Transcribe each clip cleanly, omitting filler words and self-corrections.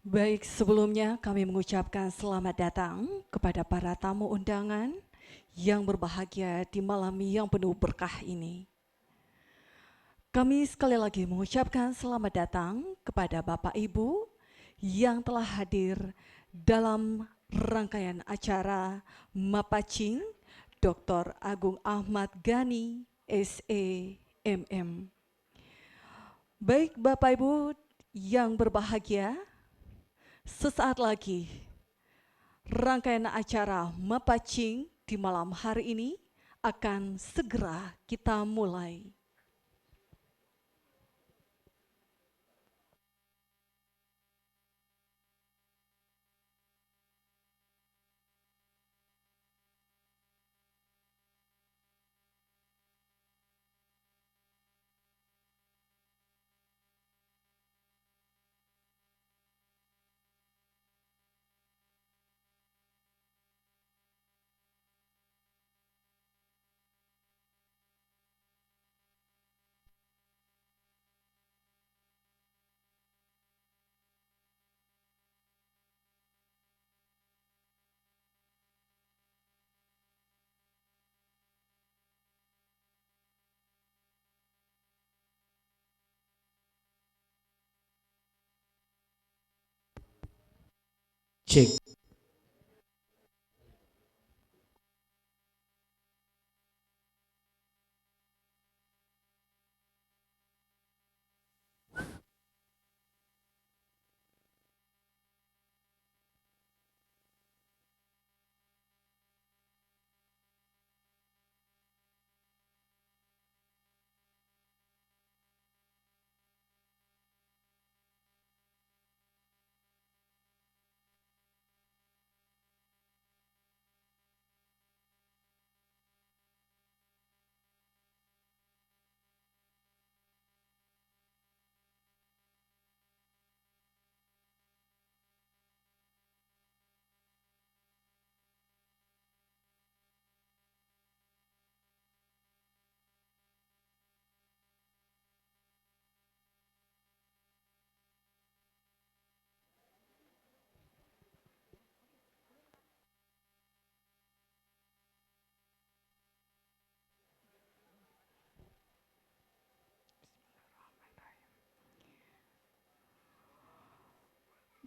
Baik, sebelumnya kami mengucapkan selamat datang kepada para tamu undangan yang berbahagia di malam yang penuh berkah ini. Kami sekali lagi mengucapkan selamat datang kepada Bapak Ibu yang telah hadir dalam rangkaian acara Mapacing Dr. Agung Ahmad Gani, SEMM. Baik Bapak Ibu yang berbahagia, sesaat lagi rangkaian acara Mapacing di malam hari ini akan segera kita mulai. Cek.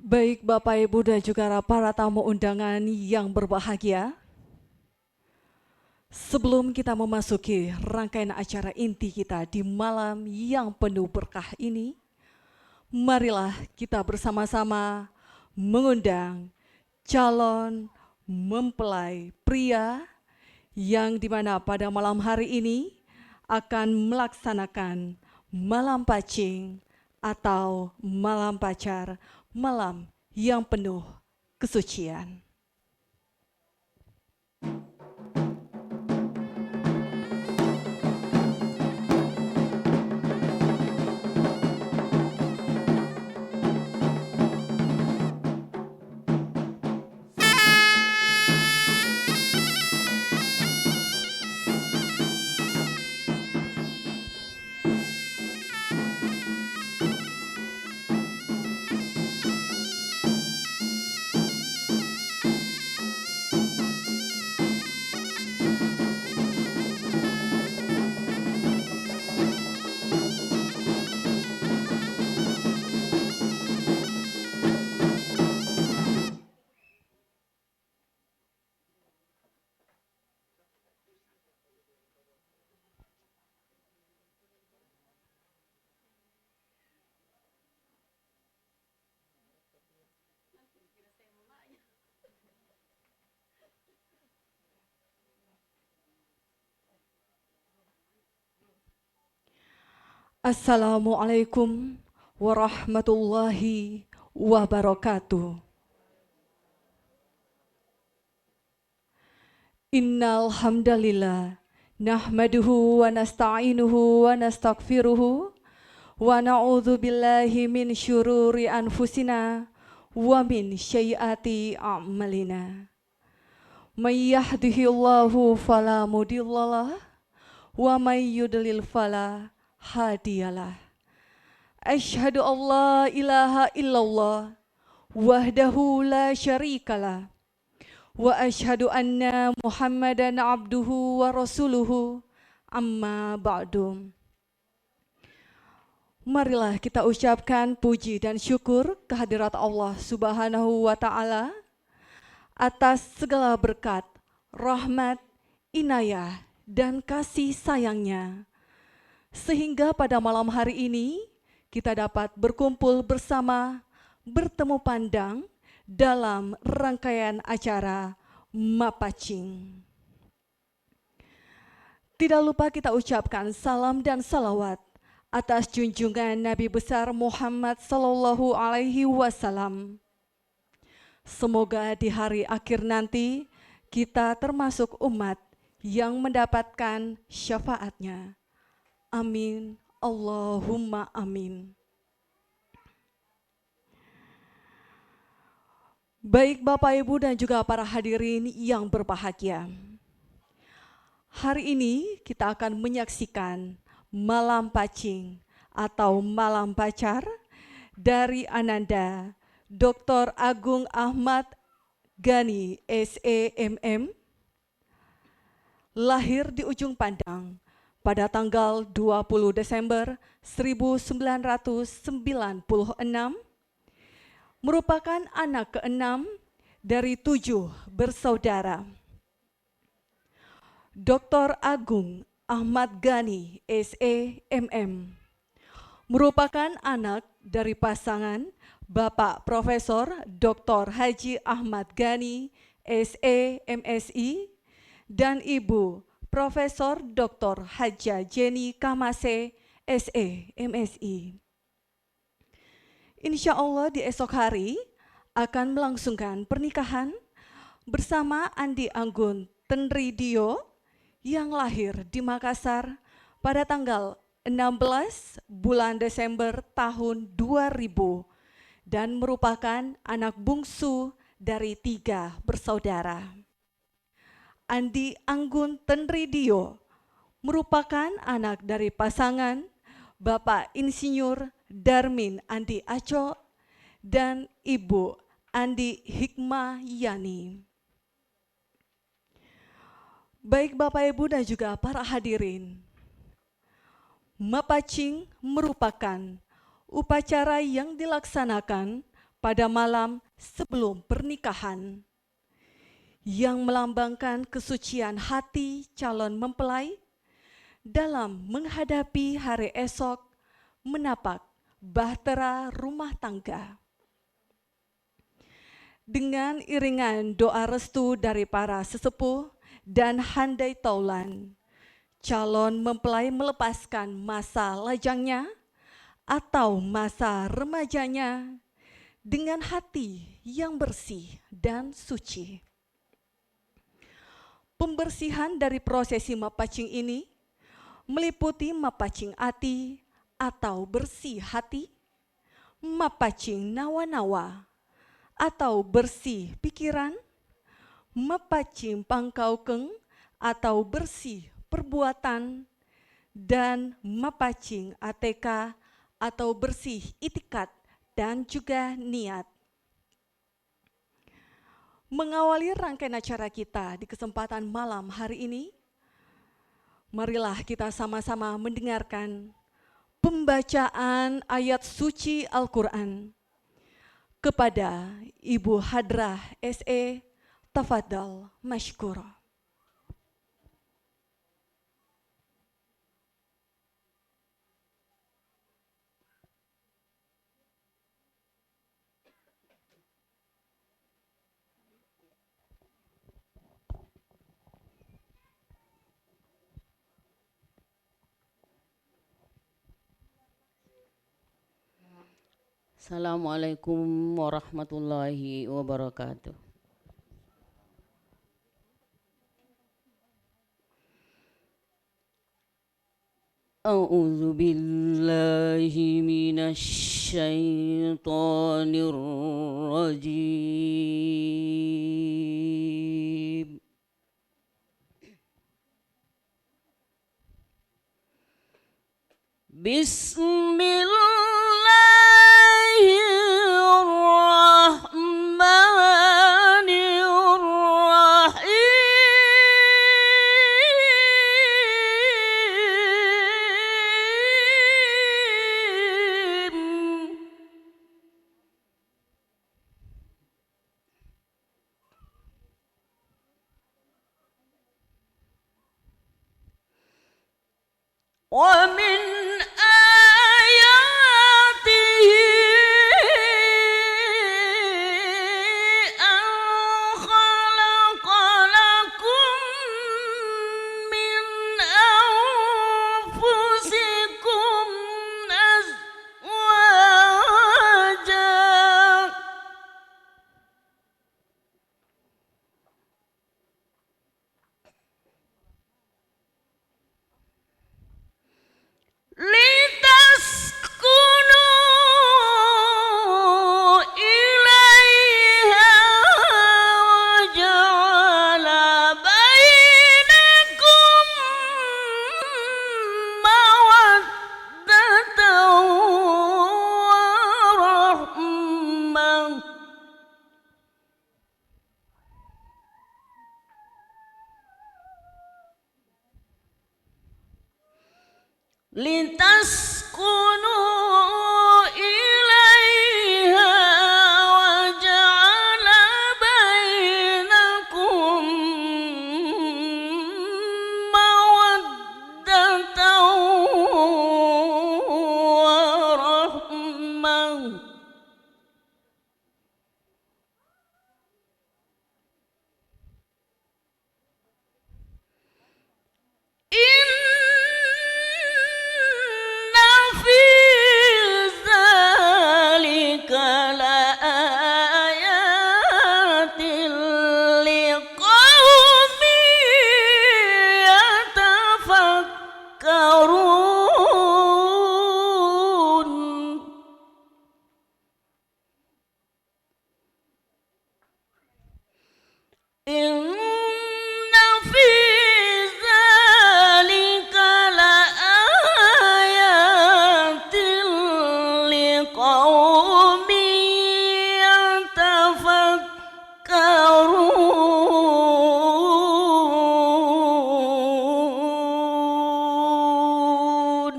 Baik Bapak Ibu dan juga para tamu undangan yang berbahagia, sebelum kita memasuki rangkaian acara inti kita di malam yang penuh berkah ini, marilah kita bersama-sama mengundang calon mempelai pria yang dimana pada malam hari ini akan melaksanakan malam pacing atau malam pacar, malam yang penuh kesucian. Assalamualaikum warahmatullahi wabarakatuh. Innal hamdalillah nahmaduhu wa nasta'inuhu wa nastaghfiruhu wa na'udzu billahi min syururi anfusina wa min syai'ati a'malina. May yahdihillahu fala mudhillalah wa may yudlil fala hadiyalah. Asyhadu an la ilaha illallah wahdahu la syarikalah, wa ashhadu anna Muhammadan abduhu wa rasuluhu, amma ba'du. Marilah kita ucapkan puji dan syukur kehadirat Allah Subhanahu wa Ta'ala atas segala berkat, rahmat, inayah, dan kasih sayangnya, sehingga pada malam hari ini kita dapat berkumpul bersama, bertemu pandang dalam rangkaian acara Mapacing. Tidak lupa kita ucapkan salam dan salawat atas junjungan Nabi besar Muhammad Sallallahu Alaihi Wasallam. Semoga di hari akhir nanti kita termasuk umat yang mendapatkan syafaatnya. Amin, Allahumma amin. Baik Bapak Ibu dan juga para hadirin yang berbahagia. Hari ini kita akan menyaksikan Malam Pacing atau Malam Pacar dari Ananda Dr. Agung Ahmad Ghani SEMM, lahir di Ujung Pandang pada tanggal 20 Desember 1996, merupakan anak keenam dari 7 bersaudara. Dr. Agung Ahmad Ghani SEMM merupakan anak dari pasangan Bapak Profesor Dr. Haji Ahmad Ghani SEMSI dan Ibu Profesor Dr. Haja Jenny Kamase SEMSI. Insya Allah di esok hari akan melangsungkan pernikahan bersama Andi Anggun Tenridio yang lahir di Makassar pada tanggal 16 bulan Desember tahun 2000 dan merupakan anak bungsu dari 3 bersaudara. Andi Anggun Tenridio merupakan anak dari pasangan Bapak Insinyur Darmin Andi Aco dan Ibu Andi Hikmah Yani. Baik Bapak Ibu dan juga para hadirin, Mapacing merupakan upacara yang dilaksanakan pada malam sebelum pernikahan yang melambangkan kesucian hati calon mempelai dalam menghadapi hari esok menapak bahtera rumah tangga. Dengan iringan doa restu dari para sesepuh dan handai taulan, calon mempelai melepaskan masa lajangnya atau masa remajanya dengan hati yang bersih dan suci. Pembersihan dari prosesi mapacing ini meliputi mapacing ati atau bersih hati, mapacing nawa-nawa atau bersih pikiran, mapacing pangkaukeng atau bersih perbuatan, dan mapacing ATK atau bersih itikat dan juga niat. Mengawali rangkaian acara kita di kesempatan malam hari ini, marilah kita sama-sama mendengarkan pembacaan ayat suci Al-Quran kepada Ibu Hadrah SE. Tafadhal mashkura. Assalamualaikum warahmatullahi wabarakatuh. A'udzu billahi minasy syaithanir rajim. Bismillahirrahmanirrahim. ومن آياته أن خلق لكم من أنفسكم أزواجا لتسكنوا إليها وجعل بينكم مودة ورحمة لتسكنوا إليها وجعل بينكم مودة ورحمة إن في ذلك لآيات لقوم يتفكرون إن في ذلك لآيات لقوم يتفكرون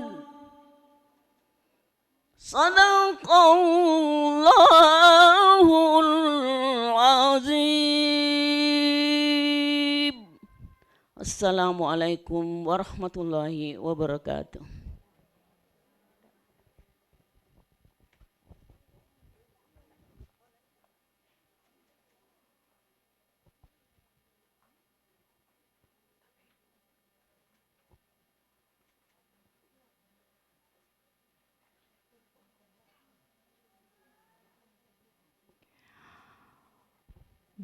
صدق الله العظيم. Assalamualaikum warahmatullahi wabarakatuh.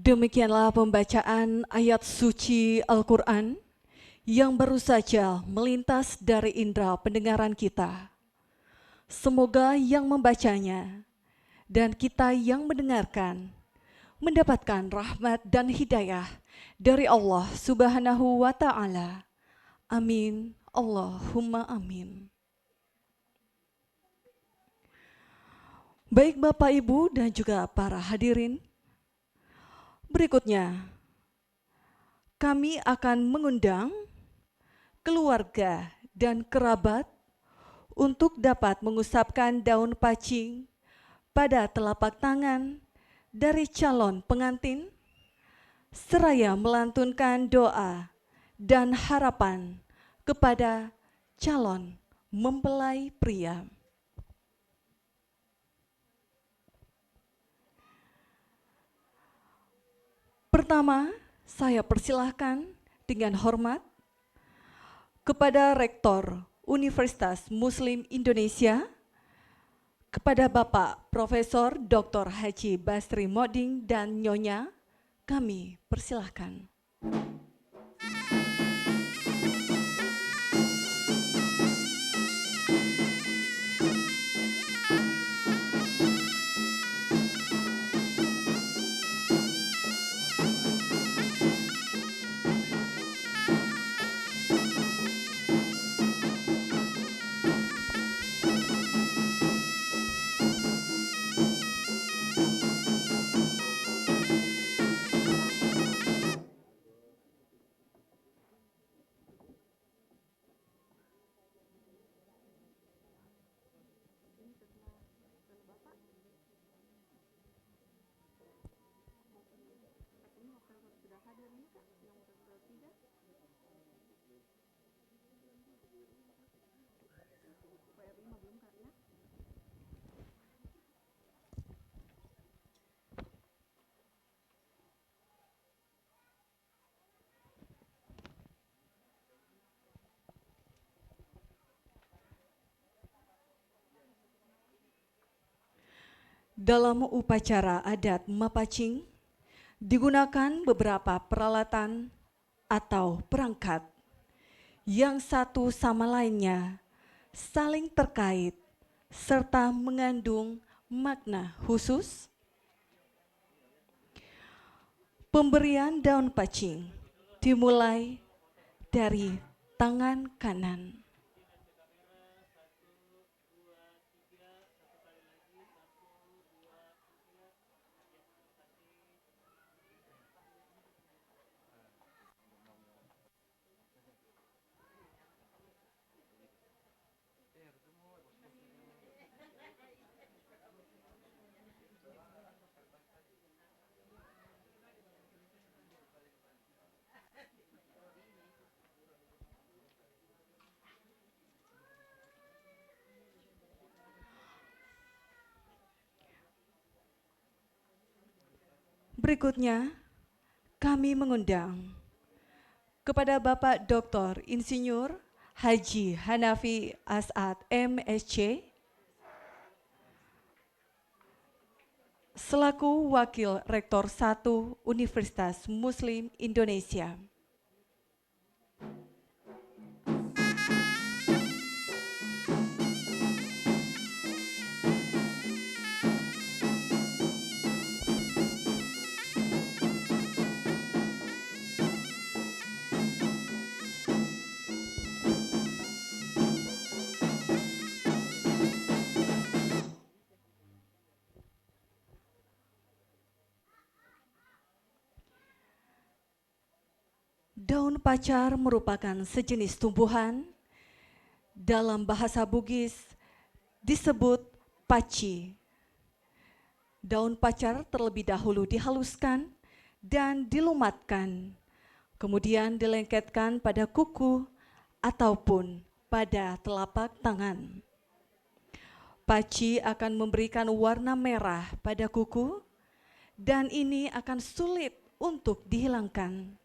Demikianlah pembacaan ayat suci Al-Quran yang baru saja melintas dari indera pendengaran kita. Semoga yang membacanya dan kita yang mendengarkan mendapatkan rahmat dan hidayah dari Allah Subhanahu wa Ta'ala. Amin. Allahumma amin. Baik Bapak, Ibu, dan juga para hadirin, berikutnya kami akan mengundang keluarga dan kerabat untuk dapat mengusapkan daun pacing pada telapak tangan dari calon pengantin, seraya melantunkan doa dan harapan kepada calon mempelai pria. Pertama, saya persilahkan dengan hormat kepada Rektor Universitas Muslim Indonesia, kepada Bapak Profesor Dr. Haji Basri Moding dan Nyonya, kami persilahkan. Dalam upacara adat Mapacing, digunakan beberapa peralatan atau perangkat yang satu sama lainnya saling terkait serta mengandung makna khusus. Pemberian daun pacing dimulai dari tangan kanan. Berikutnya, kami mengundang kepada Bapak Dr. Insinyur Haji Hanafi As'ad MSc selaku Wakil Rektor 1 Universitas Muslim Indonesia. Daun pacar merupakan sejenis tumbuhan. Dalam bahasa Bugis disebut paci. Daun pacar terlebih dahulu dihaluskan dan dilumatkan, kemudian dilengketkan pada kuku ataupun pada telapak tangan. Paci akan memberikan warna merah pada kuku dan ini akan sulit untuk dihilangkan.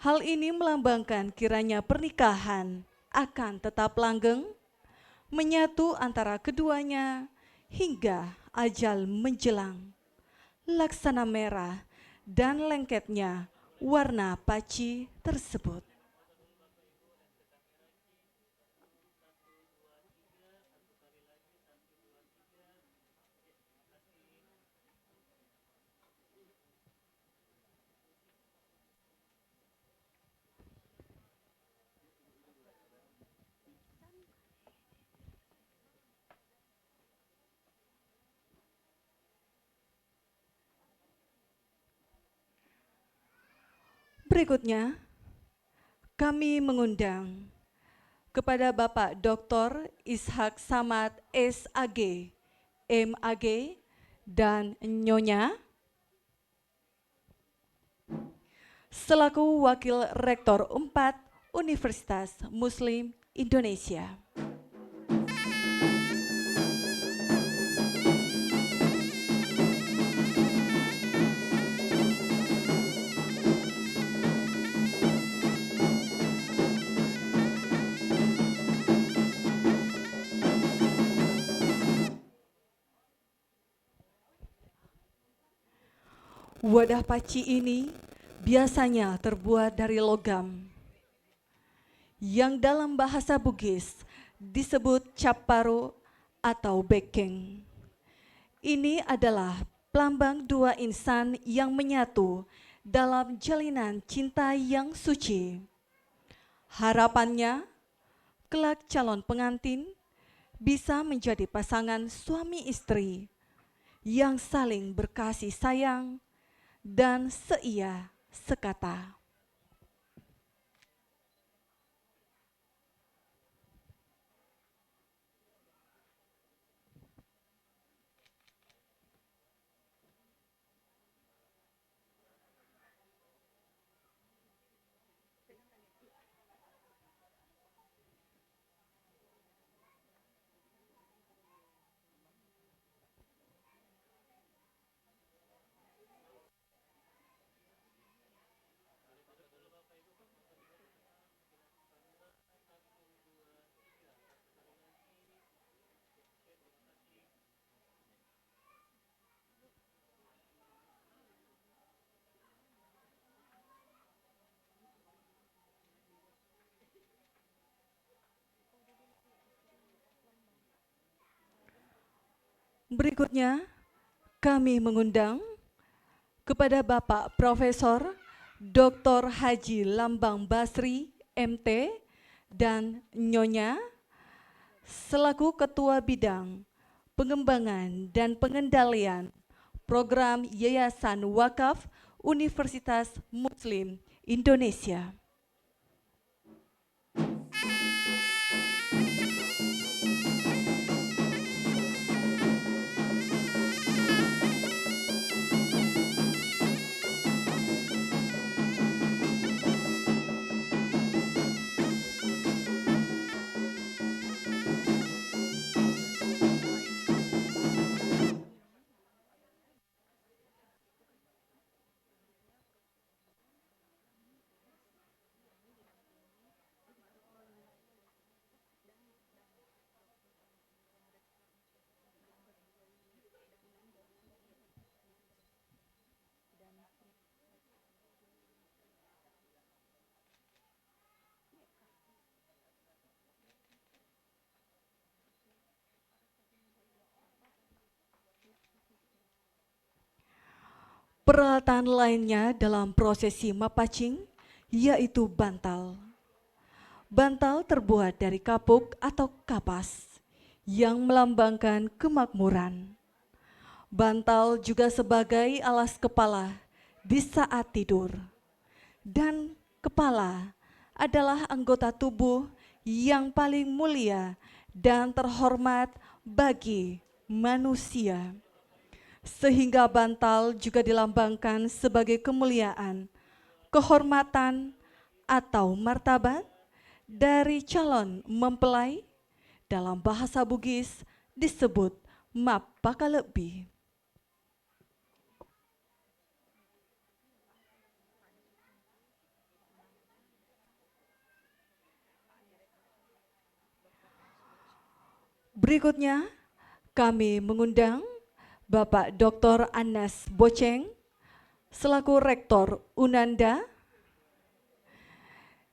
Hal ini melambangkan kiranya pernikahan akan tetap langgeng, menyatu antara keduanya hingga ajal menjelang. Laksana merah dan lengketnya warna paci tersebut. Berikutnya, kami mengundang kepada Bapak Dr. Ishak Samad SAG, MAG, dan Nyonya selaku Wakil Rektor 4 Universitas Muslim Indonesia. Wadah paci ini biasanya terbuat dari logam yang dalam bahasa Bugis disebut caparo atau bekeng. Ini adalah pelambang dua insan yang menyatu dalam jalinan cinta yang suci. Harapannya, kelak calon pengantin bisa menjadi pasangan suami istri yang saling berkasih sayang dan seia sekata. Berikutnya, kami mengundang kepada Bapak Profesor Dr. Haji Lambang Basri, MT, dan Nyonya selaku Ketua Bidang Pengembangan dan Pengendalian Program Yayasan Wakaf Universitas Muslim Indonesia. Peralatan lainnya dalam prosesi mapacing yaitu bantal. Bantal terbuat dari kapuk atau kapas yang melambangkan kemakmuran. Bantal juga sebagai alas kepala di saat tidur. Dan kepala adalah anggota tubuh yang paling mulia dan terhormat bagi manusia. Sehingga bantal juga dilambangkan sebagai kemuliaan, kehormatan, atau martabat dari calon mempelai. Dalam bahasa Bugis disebut map pakalebi. Berikutnya kami mengundang Bapak Dr. Anas Boceng selaku Rektor Unanda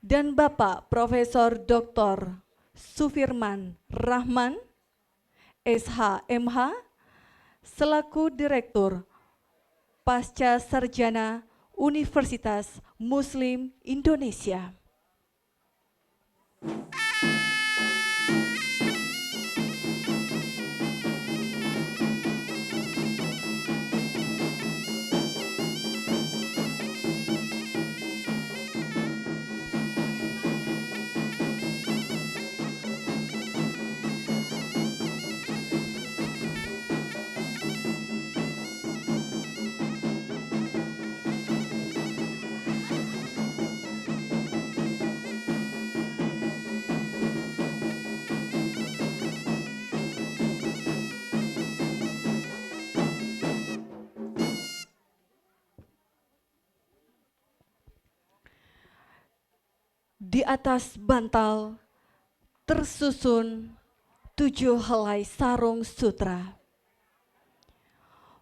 dan Bapak Profesor Dr. Sufirman Rahman SHMH selaku Direktur Pasca Sarjana Universitas Muslim Indonesia. Di atas bantal tersusun 7 helai sarung sutra.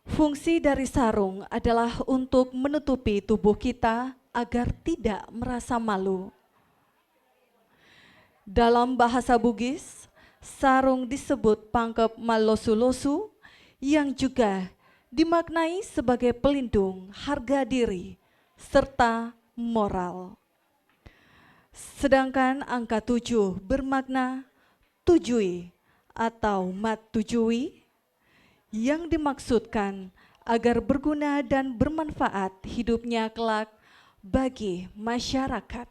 Fungsi dari sarung adalah untuk menutupi tubuh kita agar tidak merasa malu. Dalam bahasa Bugis, sarung disebut pangkep malosu-losu yang juga dimaknai sebagai pelindung harga diri serta moral. Sedangkan angka 7 bermakna tujui atau mat tujui yang dimaksudkan agar berguna dan bermanfaat hidupnya kelak bagi masyarakat.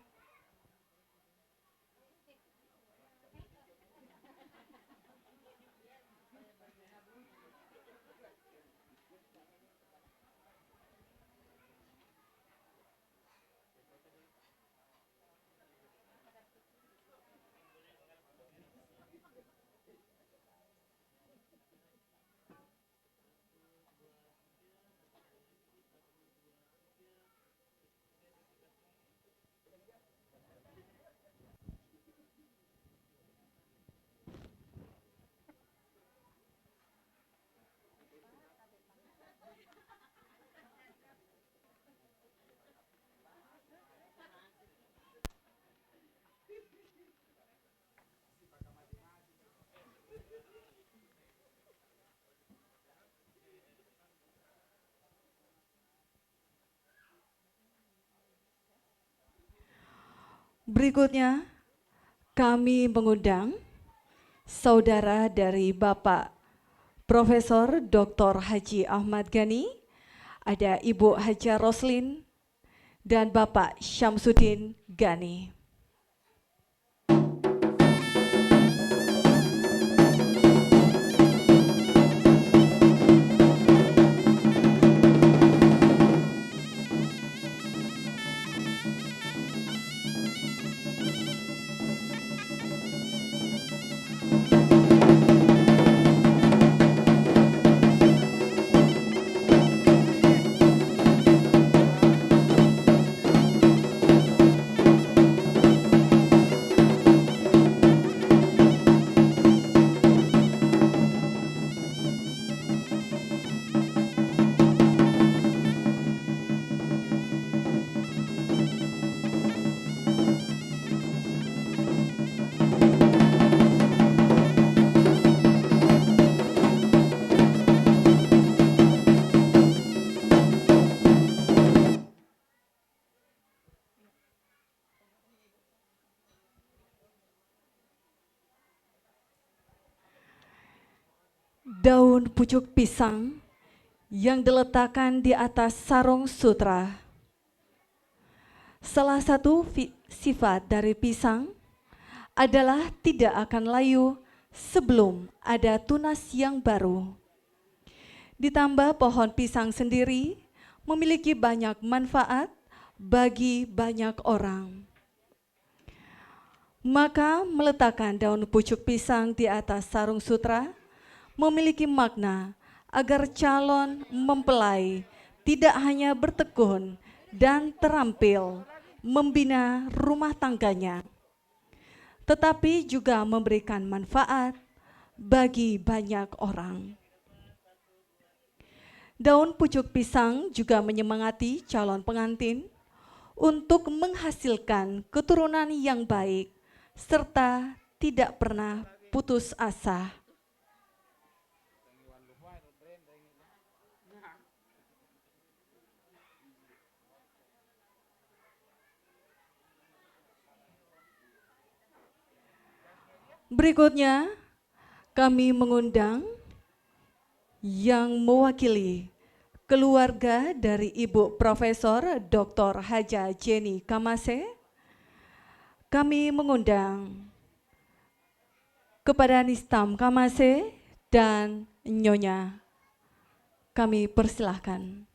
Berikutnya, kami mengundang saudara dari Bapak Profesor Dr. Haji Ahmad Gani, ada Ibu Haja Roslin, dan Bapak Syamsuddin Gani. Daun pucuk pisang yang diletakkan di atas sarung sutra. Salah satu sifat dari pisang adalah tidak akan layu sebelum ada tunas yang baru. Ditambah pohon pisang sendiri memiliki banyak manfaat bagi banyak orang. Maka meletakkan daun pucuk pisang di atas sarung sutra memiliki makna agar calon mempelai tidak hanya bertekun dan terampil membina rumah tangganya, tetapi juga memberikan manfaat bagi banyak orang. Daun pucuk pisang juga menyemangati calon pengantin untuk menghasilkan keturunan yang baik serta tidak pernah putus asa. Berikutnya, kami mengundang yang mewakili keluarga dari Ibu Profesor Dr. Haja Jenny Kamase. Kami mengundang kepada Nistam Kamase dan Nyonya. Kami persilahkan.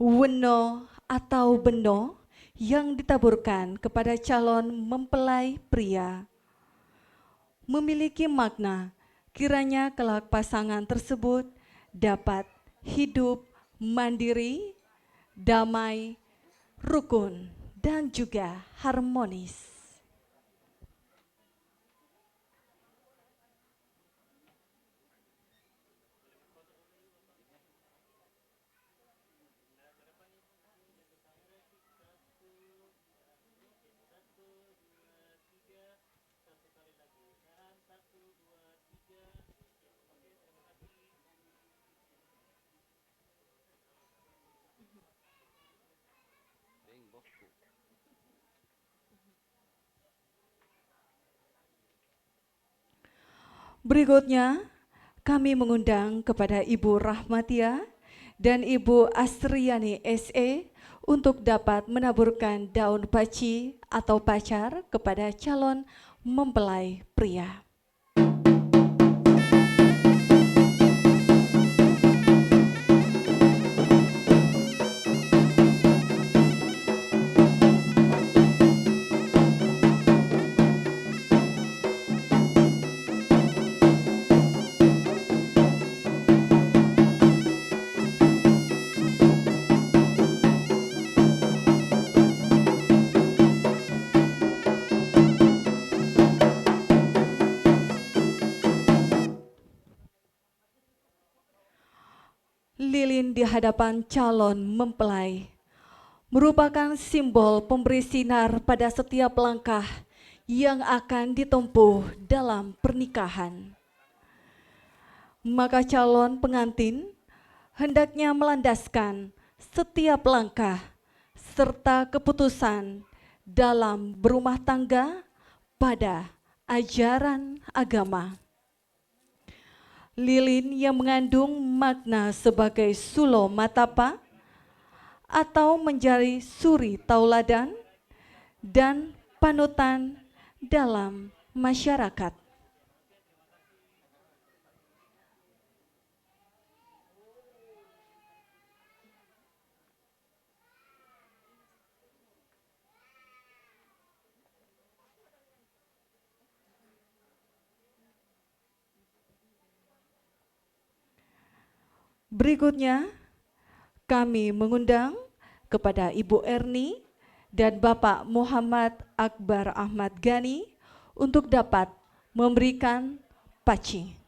Weno atau beno yang ditaburkan kepada calon mempelai pria memiliki makna kiranya kelak pasangan tersebut dapat hidup mandiri, damai, rukun, dan juga harmonis. Berikutnya, kami mengundang kepada Ibu Rahmatia dan Ibu Astriani SE untuk dapat menaburkan daun paci atau pacar kepada calon mempelai pria. di hadapan calon mempelai merupakan simbol pemberi sinar pada setiap langkah yang akan ditempuh dalam pernikahan. Maka calon pengantin hendaknya melandaskan setiap langkah serta keputusan dalam berumah tangga pada ajaran agama. Lilin yang mengandung makna sebagai sulo matapa atau menjadi suri tauladan dan panutan dalam masyarakat. Berikutnya, kami mengundang kepada Ibu Erni dan Bapak Muhammad Akbar Ahmad Gani untuk dapat memberikan paci.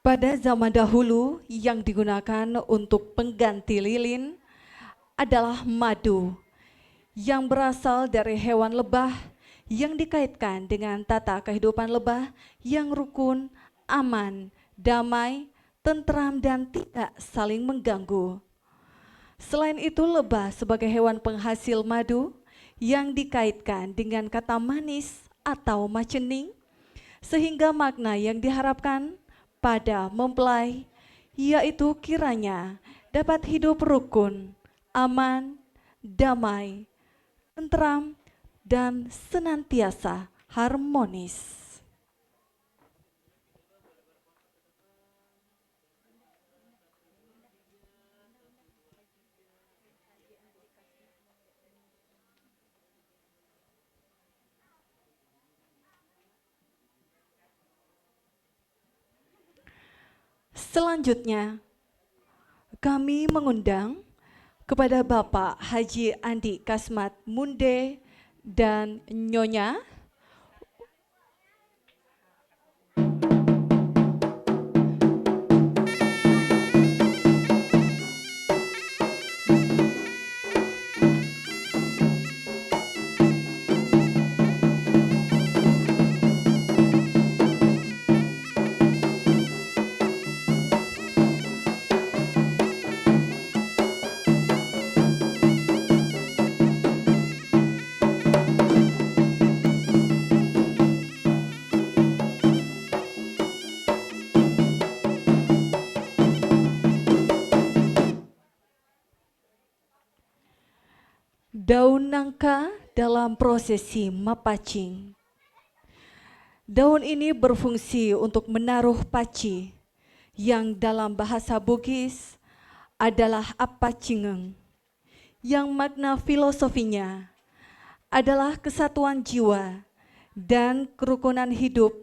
Pada zaman dahulu yang digunakan untuk pengganti lilin adalah madu yang berasal dari hewan lebah yang dikaitkan dengan tata kehidupan lebah yang rukun, aman, damai, tentram dan tidak saling mengganggu. Selain itu, lebah sebagai hewan penghasil madu yang dikaitkan dengan kata manis atau macening, sehingga makna yang diharapkan pada mempelai yaitu kiranya dapat hidup rukun, aman, damai, tentram, dan senantiasa harmonis. Selanjutnya, kami mengundang kepada Bapak Haji Andi Kasmat Munde dan Nyonya daun nangka dalam prosesi mapacing. Daun ini berfungsi untuk menaruh paci yang dalam bahasa Bugis adalah apacingeng, yang makna filosofinya adalah kesatuan jiwa dan kerukunan hidup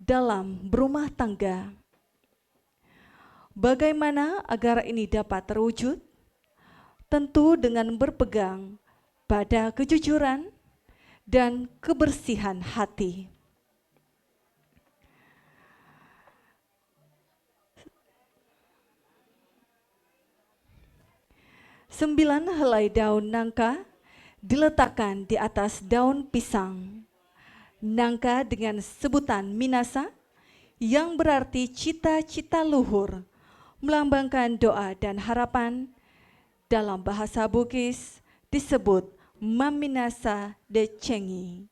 dalam berumah tangga. Bagaimana agar ini dapat terwujud? Tentu dengan berpegang pada kejujuran dan kebersihan hati. Sembilan helai daun nangka diletakkan di atas daun pisang. Nangka dengan sebutan minasa yang berarti cita-cita luhur, melambangkan doa dan harapan. Dalam bahasa Bugis disebut maminasa de cengi.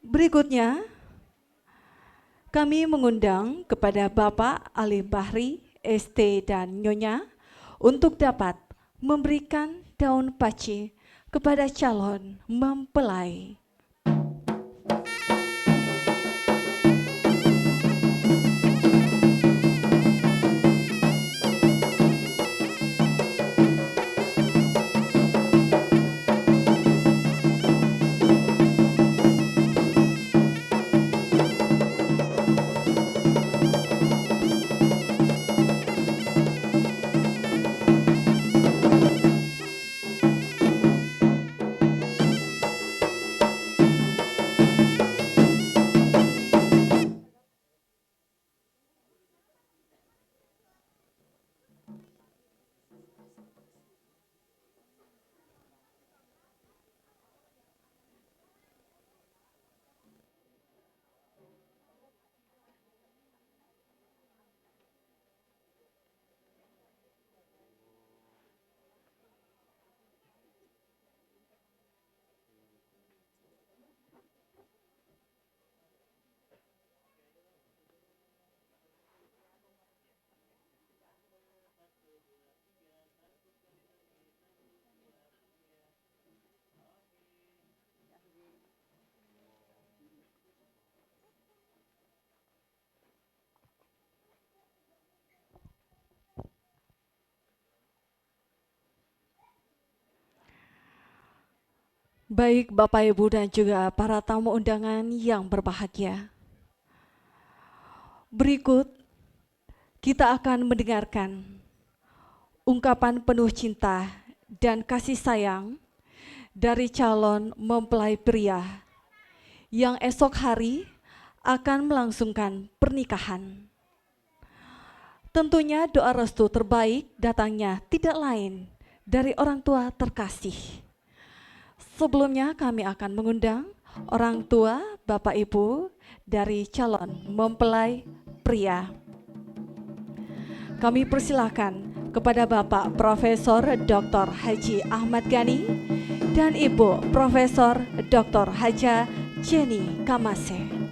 Berikutnya, kami mengundang kepada Bapak Ali Bahri ST dan Nyonya untuk dapat memberikan daun paci kepada calon mempelai. Baik Bapak Ibu dan juga para tamu undangan yang berbahagia. Berikut kita akan mendengarkan ungkapan penuh cinta dan kasih sayang dari calon mempelai pria yang esok hari akan melangsungkan pernikahan. Tentunya doa restu terbaik datangnya tidak lain dari orang tua terkasih. Sebelumnya kami akan mengundang orang tua Bapak Ibu dari calon mempelai pria. Kami persilakan kepada Bapak Profesor Dr. Haji Ahmad Gani dan Ibu Profesor Dr. Haja Jenny Kamase.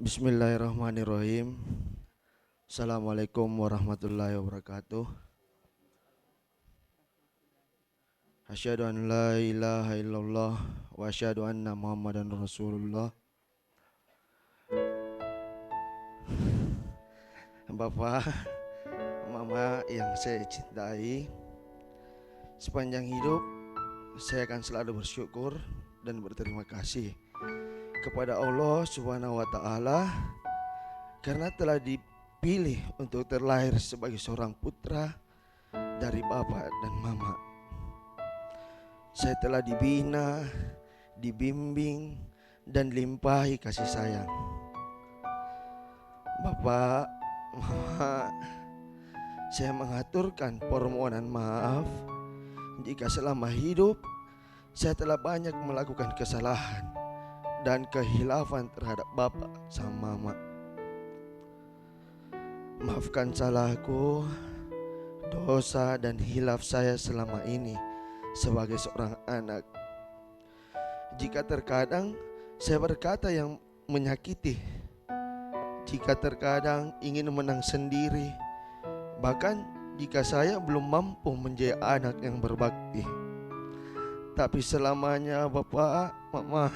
Bismillahirrahmanirrahim. Assalamualaikum warahmatullahi wabarakatuh. Asyhadu an la ilaha illallah wa asyhadu anna Muhammadan Rasulullah. Bapak, Mama yang saya cintai, sepanjang hidup saya akan selalu bersyukur dan berterima kasih kepada Allah Subhanahu wa taala karena telah dipilih untuk terlahir sebagai seorang putra dari Bapak dan Mama. Saya telah dibina, dibimbing dan dilimpahi kasih sayang. Bapak, Mama, saya mengaturkan permohonan maaf jika selama hidup saya telah banyak melakukan kesalahan dan kehilafan terhadap Bapak sama Mama. Maafkan salahku, dosa dan hilaf saya selama ini sebagai seorang anak. Jika terkadang saya berkata yang menyakiti, jika terkadang ingin menang sendiri, bahkan jika saya belum mampu menjadi anak yang berbakti. Tapi selamanya Bapak, Mama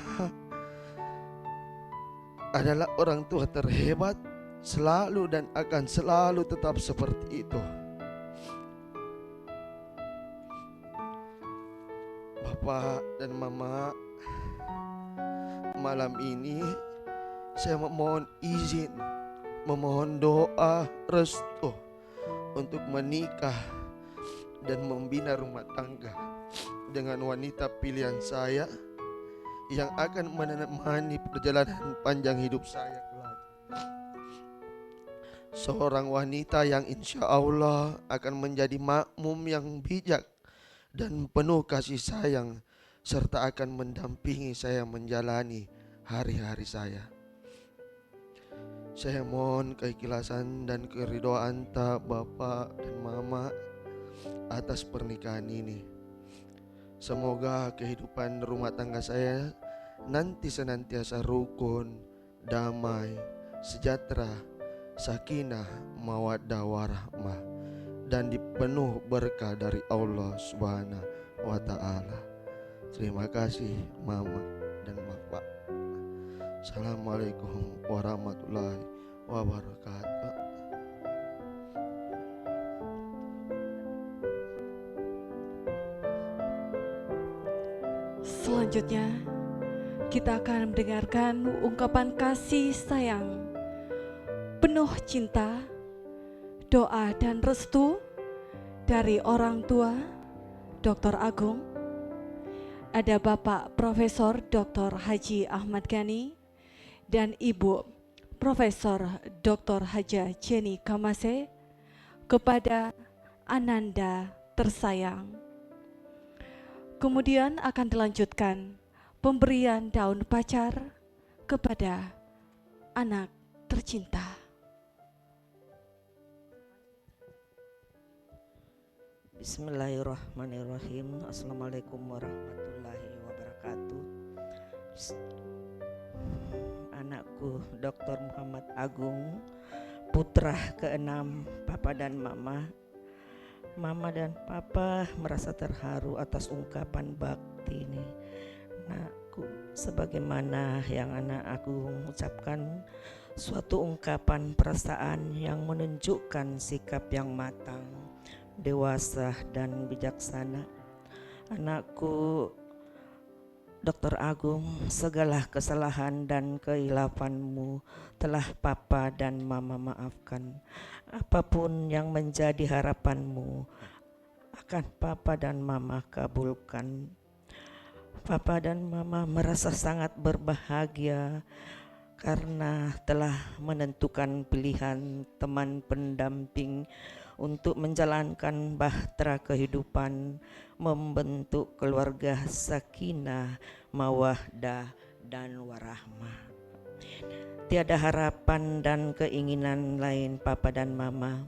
adalah orang tua terhebat, selalu dan akan selalu tetap seperti itu. Bapak dan Mama, malam ini saya memohon izin memohon doa restu untuk menikah dan membina rumah tangga dengan wanita pilihan saya yang akan menemani perjalanan panjang hidup saya kelak. Seorang wanita yang insya Allah akan menjadi makmum yang bijak dan penuh kasih sayang, serta akan mendampingi saya menjalani hari-hari saya. Saya mohon keikhlasan dan keridhaan tak Bapak dan Mama atas pernikahan ini. Semoga kehidupan rumah tangga saya nanti senantiasa rukun, damai, sejahtera, sakinah, mawaddah warahmah, dan dipenuh berkah dari Allah Subhanahu wa Ta'ala. Terima kasih Mama dan Bapak. Assalamualaikum warahmatullahi wabarakatuh. Selanjutnya, kita akan mendengarkan ungkapan kasih sayang, penuh cinta, doa dan restu dari orang tua Dr. Agung. Ada Bapak Profesor Dr. Haji Ahmad Ghani dan Ibu Profesor Dr. Haja Jenny Kamase kepada Ananda tersayang. Kemudian akan dilanjutkan pemberian daun pacar kepada anak tercinta. Bismillahirrahmanirrahim. Assalamualaikum warahmatullahi wabarakatuh. Anakku Dr. Muhammad Agung, putra keenam Papa dan Mama. Mama dan Papa merasa terharu atas ungkapan bakti ini. Anakku, sebagaimana yang anak Agung ucapkan, suatu ungkapan perasaan yang menunjukkan sikap yang matang, dewasa dan bijaksana. Anakku Dr. Agung, segala kesalahan dan kehilafanmu telah Papa dan Mama maafkan. Apapun yang menjadi harapanmu akan Papa dan Mama kabulkan. Papa dan Mama merasa sangat berbahagia karena telah menentukan pilihan teman pendamping untuk menjalankan bahtera kehidupan, membentuk keluarga sakinah, mawaddah dan warahmah. Tiada harapan dan keinginan lain Papa dan Mama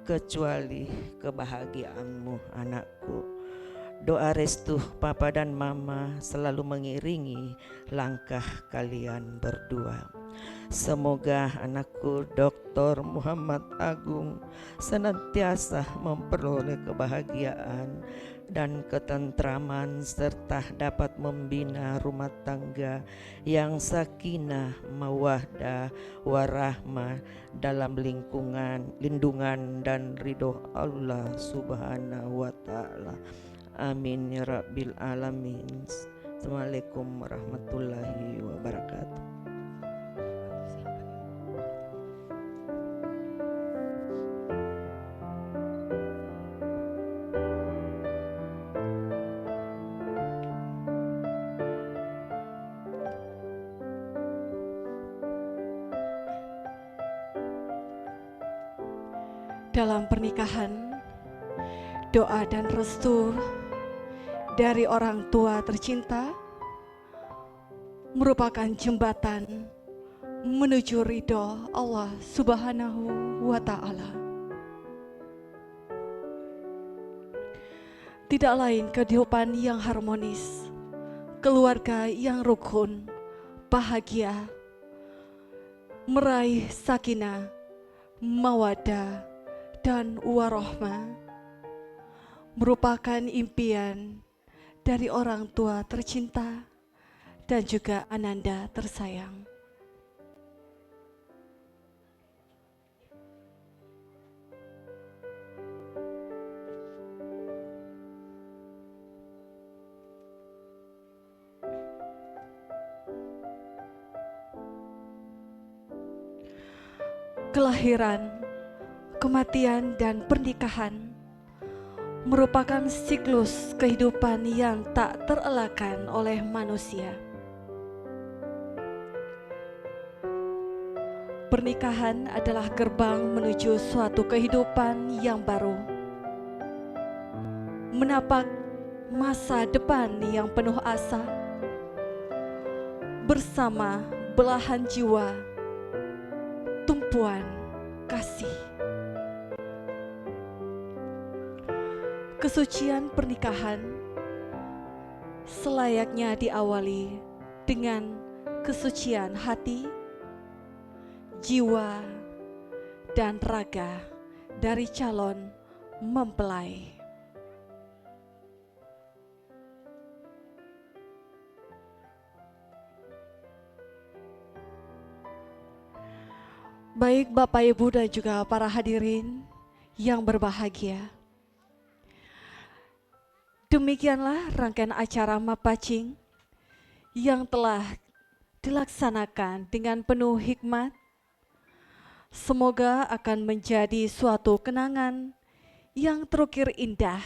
kecuali kebahagiaanmu anakku. Doa restu Papa dan Mama selalu mengiringi langkah kalian berdua. Semoga anakku Dr. Muhammad Agung senantiasa memperoleh kebahagiaan dan ketentraman serta dapat membina rumah tangga yang sakinah, mawaddah, warahmah dalam lindungan dan ridho Allah Subhanahu wa Ta'ala. Amin ya Rabbil Alamin. Assalamualaikum warahmatullahi wabarakatuh. Dalam pernikahan, doa dan restu dari orang tua tercinta merupakan jembatan menuju ridho Allah Subhanahu wa Ta'ala. Tidak lain kehidupan yang harmonis, keluarga yang rukun, bahagia, meraih sakinah, mawaddah dan warahmah merupakan impian dari orang tua tercinta dan juga Ananda tersayang. kelahiran, kematian, dan pernikahan merupakan siklus kehidupan yang tak terelakkan oleh manusia. Pernikahan adalah gerbang menuju suatu kehidupan yang baru, menapak masa depan yang penuh asa, bersama belahan jiwa, tumpuan kasih. Kesucian pernikahan selayaknya diawali dengan kesucian hati, jiwa, dan raga dari calon mempelai. Baik Bapak Ibu dan juga para hadirin yang berbahagia, demikianlah rangkaian acara Mapacing yang telah dilaksanakan dengan penuh hikmat. Semoga akan menjadi suatu kenangan yang terukir indah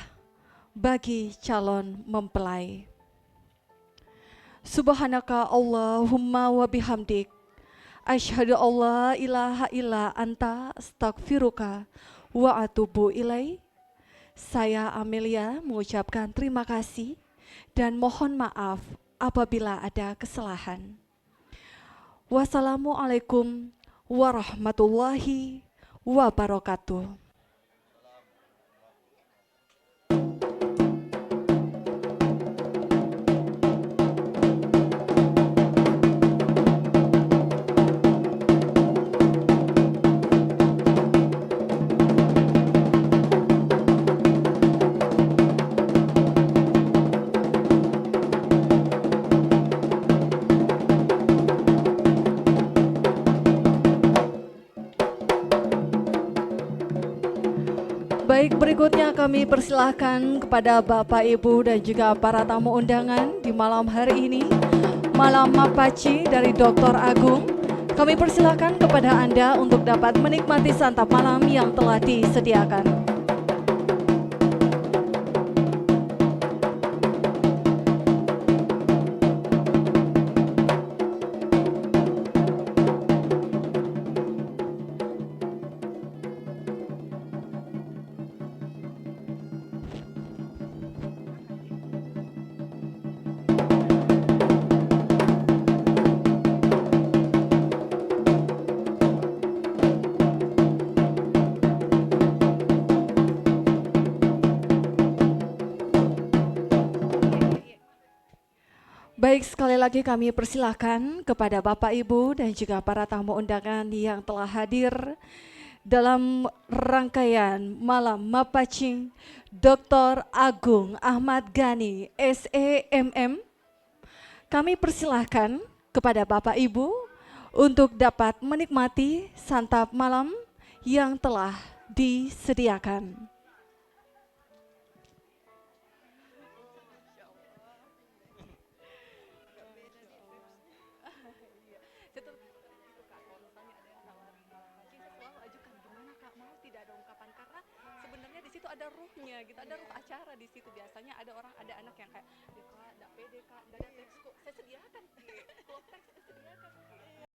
bagi calon mempelai. Subhanaka Allahumma wa bihamdik, asyhadu alla ilaha illa anta, astaghfiruka wa atubu ilaih. Saya Amelia mengucapkan terima kasih dan mohon maaf apabila ada kesalahan. Wassalamualaikum warahmatullahi wabarakatuh. Baik, berikutnya kami persilahkan kepada Bapak, Ibu, dan juga para tamu undangan di malam hari ini, Malam Mapaci dari Dr. Agung. Kami persilahkan kepada Anda untuk dapat menikmati santap malam yang telah disediakan. Baik, sekali lagi kami persilahkan kepada Bapak, Ibu, dan juga para tamu undangan yang telah hadir dalam rangkaian Malam Mapacing Dr. Agung Ahmad Ghani, SEMM. Kami persilahkan kepada Bapak, Ibu untuk dapat menikmati santap malam yang telah disediakan. Ada ruhnya gitu, ada ruh acara di situ. Biasanya ada orang, ada anak yang kayak, "Dek, Kak, enggak pede, Kak, enggak ada teks kok." Saya sediakan, kalau teks saya sediakan.